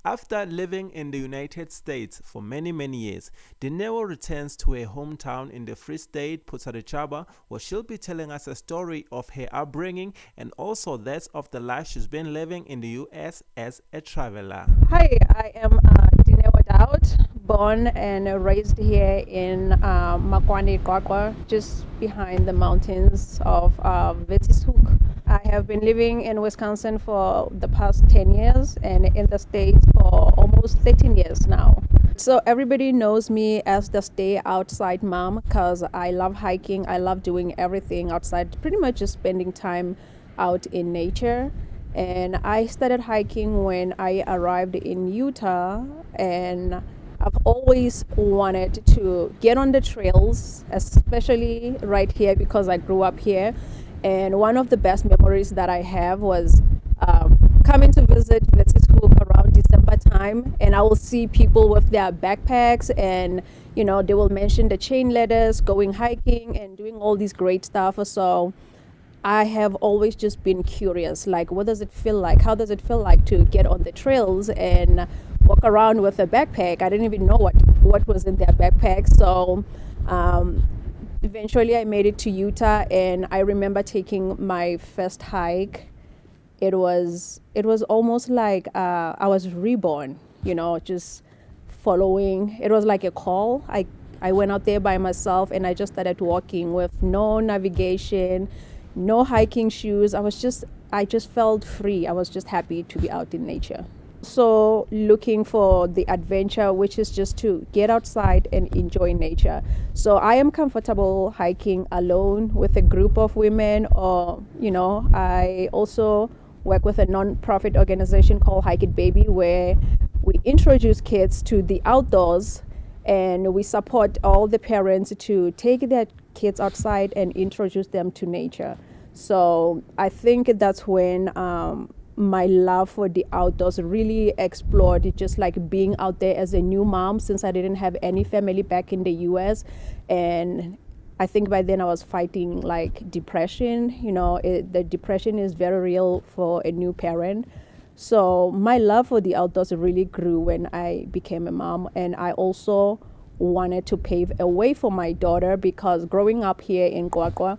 After living in the United States for many years, Dineo returns to her hometown in the Free State, Putarechaba, where she'll be telling us a story of her upbringing and also that of the life she's been living in the US as a traveler. Hi, I am Dineo Daud, born and raised here in Makwani Kwakwa, just behind the mountains of Wetsishoek. I have been living in Wisconsin for the past 10 years and in the States for almost 13 years now. So everybody knows me as the stay outside mom because I love hiking. I love doing everything outside, pretty much just spending time out in nature. And I started hiking when I arrived in Utah, and I've always wanted to get on the trails, especially right here because I grew up here. And one of the best memories that I have was coming to visit Wetsishoek around December time, and I will see people with their backpacks, and they will mention the chain letters, going hiking, and doing all these great stuff. So I have always just been curious, like, what does it feel like? How does it feel like to get on the trails and walk around with a backpack? I didn't even know what was in their backpack. So eventually I made it to Utah, and I remember taking my first hike. It was almost like I was reborn, just following. It was like a call. I went out there by myself, and I just started walking with no navigation, no hiking shoes. I just felt free. I was just happy to be out in nature. So looking for the adventure, which is just to get outside and enjoy nature. So I am comfortable hiking alone with a group of women, or I also work with a non-profit organization called Hike It Baby, where we introduce kids to the outdoors, and we support all the parents to take their kids outside and introduce them to nature. So I think that's when my love for the outdoors really explored. It just like being out there as a new mom, since I didn't have any family back in the US. And I think by then I was fighting like depression. The depression is very real for a new parent. So my love for the outdoors really grew when I became a mom, and I also wanted to pave a way for my daughter, because growing up here in Kwakwa,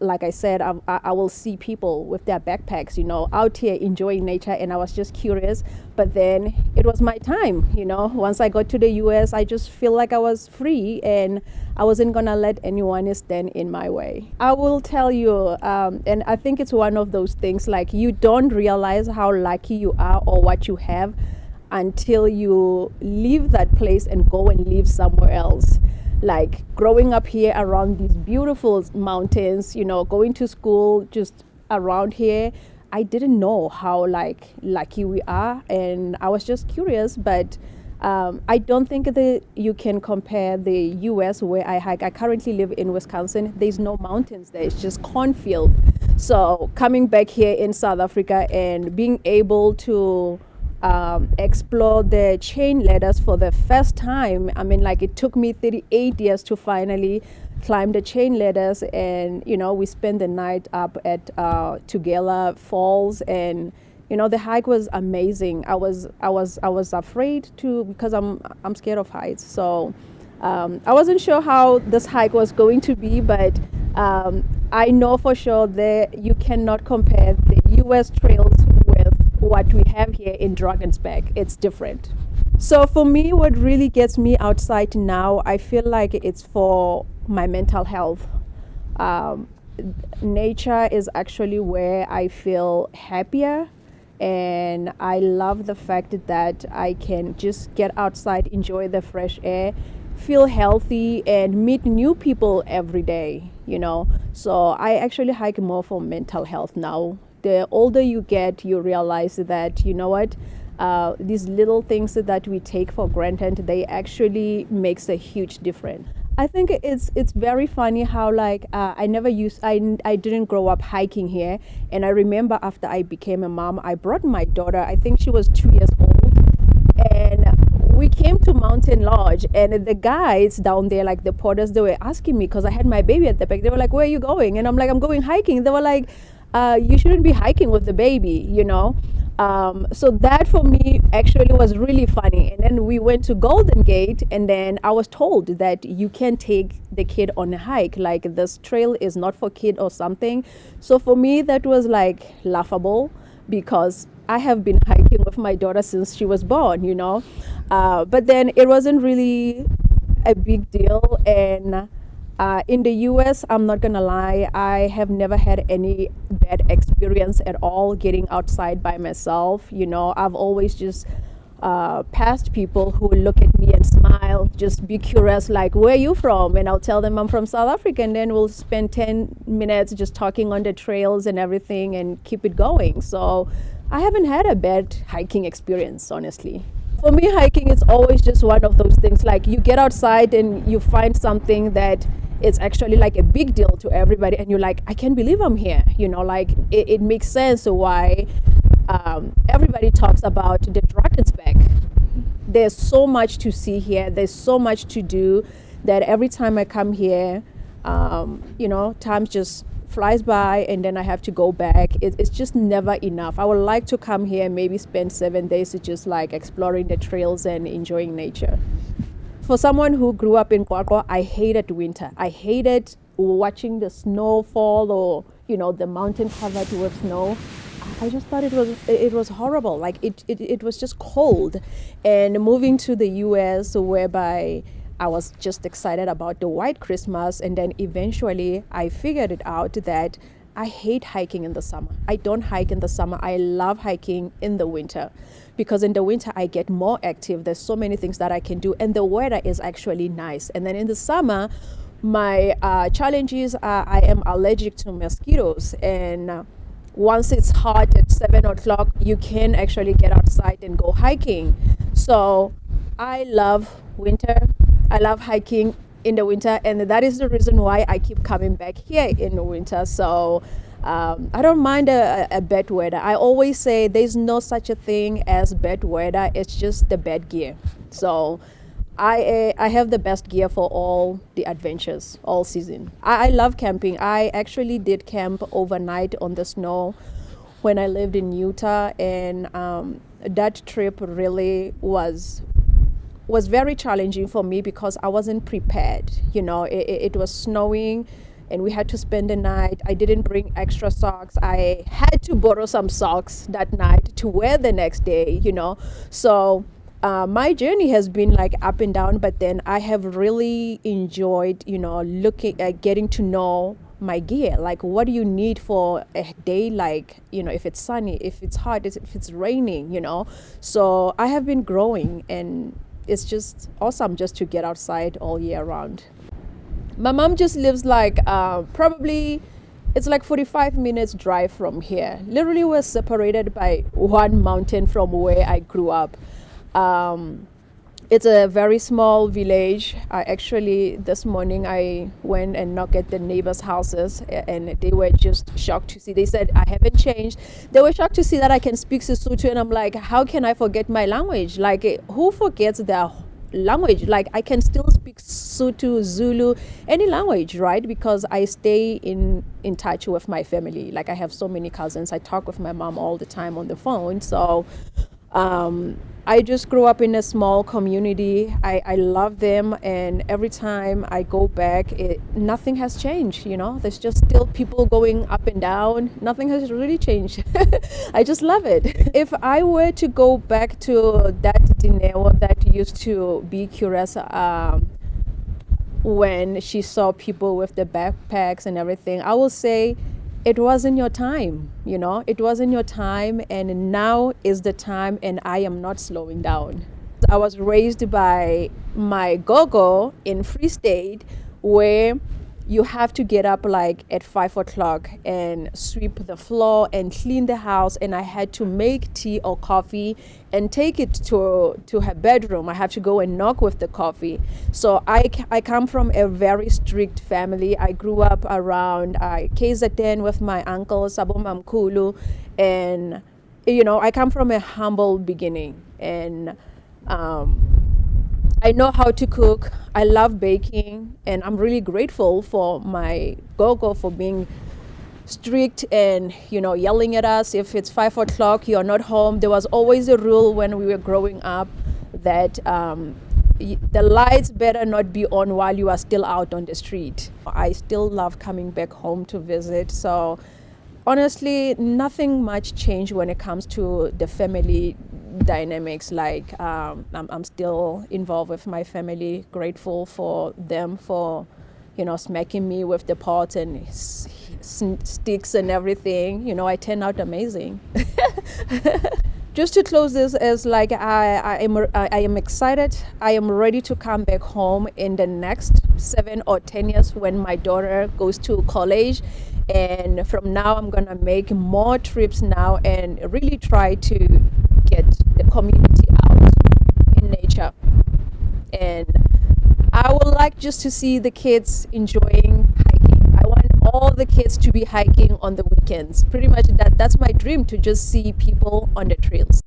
like I said, I will see people with their backpacks, out here enjoying nature, and I was just curious. But then it was my time, Once I got to the US, I just feel like I was free, and I wasn't gonna let anyone stand in my way. I will tell you, and I think it's one of those things, like, you don't realize how lucky you are or what you have until you leave that place and go and live somewhere else. Like growing up here around these beautiful mountains, going to school just around here, I didn't know how lucky we are, and I was just curious. But I don't think that you can compare the US where I hike. I currently live in Wisconsin. There's no mountains there, it's just cornfield. So coming back here in South Africa and being able to explore the chain ladders for the first time. I mean, like, it took me 38 years to finally climb the chain ladders, and we spent the night up at Tugela Falls, and the hike was amazing. I was afraid to, because I'm scared of heights. So I wasn't sure how this hike was going to be, but I know for sure that you cannot compare the US trails with what we have here in Drakensberg. It's different. So for me, what really gets me outside now, I feel like it's for my mental health. Nature is actually where I feel happier, and I love the fact that I can just get outside, enjoy the fresh air, feel healthy, and meet new people every day, So I actually hike more for mental health now. The older you get, you realize that, these little things that we take for granted, they actually makes a huge difference. I think it's very funny how I didn't grow up hiking here, and I remember after I became a mom, I brought my daughter. I think she was 2 years old, and we came to Mountain Lodge, and the guys down there, like the porters, they were asking me, because I had my baby at the back. They were like, "Where are you going?" And I'm like, "I'm going hiking." They were like, "You shouldn't be hiking with the baby," So that for me actually was really funny. And then we went to Golden Gate, and then I was told that you can't take the kid on a hike. Like this trail is not for kid or something. So for me, that was like laughable because I have been hiking with my daughter since she was born, you know. But then it wasn't really a big deal. And in the US, I'm not gonna lie, I have never had any bad experience at all getting outside by myself. You know, I've always just passed people who look at me and smile, just be curious, like, where are you from? And I'll tell them I'm from South Africa, and then we'll spend 10 minutes just talking on the trails and everything and keep it going. So I haven't had a bad hiking experience, honestly. For me, hiking is always just one of those things. Like you get outside and you find something that it's actually like a big deal to everybody, and you're like, I can't believe I'm here. You know, like it makes sense why everybody talks about the Drakensberg. There's so much to see here. There's so much to do that every time I come here, you know, time just flies by and then I have to go back. It's just never enough. I would like to come here and maybe spend 7 days just like exploring the trails and enjoying nature. For someone who grew up in Kwakwa, I hated winter. I hated watching the snow fall or, you know, the mountain covered with snow. I just thought it was horrible. Like it was just cold. And moving to the US, whereby I was just excited about the white Christmas, and then eventually I figured it out that I hate hiking in the summer. I don't hike in the summer. I love hiking in the winter because in the winter I get more active. There's so many things that I can do, and the weather is actually nice. And then in the summer, my challenge is I am allergic to mosquitoes, and once it's hot at 7 o'clock, you can actually get outside and go hiking. So I love winter. I love hiking in the winter, and that is the reason why I keep coming back here in the winter. So I don't mind a bad weather. I always say there's no such a thing as bad weather. It's just the bad gear. So I have the best gear for all the adventures all season. I love camping. I actually did camp overnight on the snow when I lived in Utah, and that trip really was very challenging for me because I wasn't prepared. You know, it was snowing and we had to spend the night. I didn't bring extra socks. I had to borrow some socks that night to wear the next day, you know. So my journey has been like up and down, but then I have really enjoyed, you know, looking at getting to know my gear. Like, what do you need for a day? Like, you know, if it's sunny, if it's hot, if it's raining, you know. So I have been growing, and it's just awesome just to get outside all year round. My mom just lives like probably it's like 45 minutes drive from here. Literally, we're separated by one mountain from where I grew up. It's a very small village. Actually, this morning I went and knocked at the neighbors' houses, and they were just shocked to see. They said, I haven't changed. They were shocked to see that I can speak Sesotho, and I'm like, how can I forget my language? Like, who forgets their language? Like, I can still speak Sotho, Zulu, any language, right? Because I stay in touch with my family. Like, I have so many cousins. I talk with my mom all the time on the phone. So I just grew up in a small community. I love them, and every time I go back, nothing has changed. You know, there's just still people going up and down. Nothing has really changed. I just love it. If I were to go back to that Dineo that used to be curious when she saw people with the backpacks and everything, I will say, it wasn't your time, you know, it wasn't your time, and now is the time, and I am not slowing down. I was raised by my gogo in Free State, where you have to get up like at 5 o'clock and sweep the floor and clean the house, and I had to make tea or coffee and take it to her bedroom. I have to go and knock with the coffee. So I come from a very strict family. I grew up around KZN with my uncle Sabo Mamkulu, and you know, I come from a humble beginning, and I know how to cook. I love baking, and I'm really grateful for my gogo for being strict and yelling at us if it's 5 o'clock you're not home. There was always a rule when we were growing up that the lights better not be on while you are still out on the street. I still love coming back home to visit. So honestly, nothing much changed when it comes to the family dynamics. Like I'm still involved with my family, grateful for them for smacking me with the pot and sticks and everything. I turned out amazing. Just to close this, is like I am excited. I am ready to come back home in the next 7 or 10 years when my daughter goes to college. And from now, I'm gonna make more trips now and really try to get the community out in nature. And I would like just to see the kids enjoying hiking. I want all the kids to be hiking on the weekends. Pretty much that's my dream, to just see people on the trails.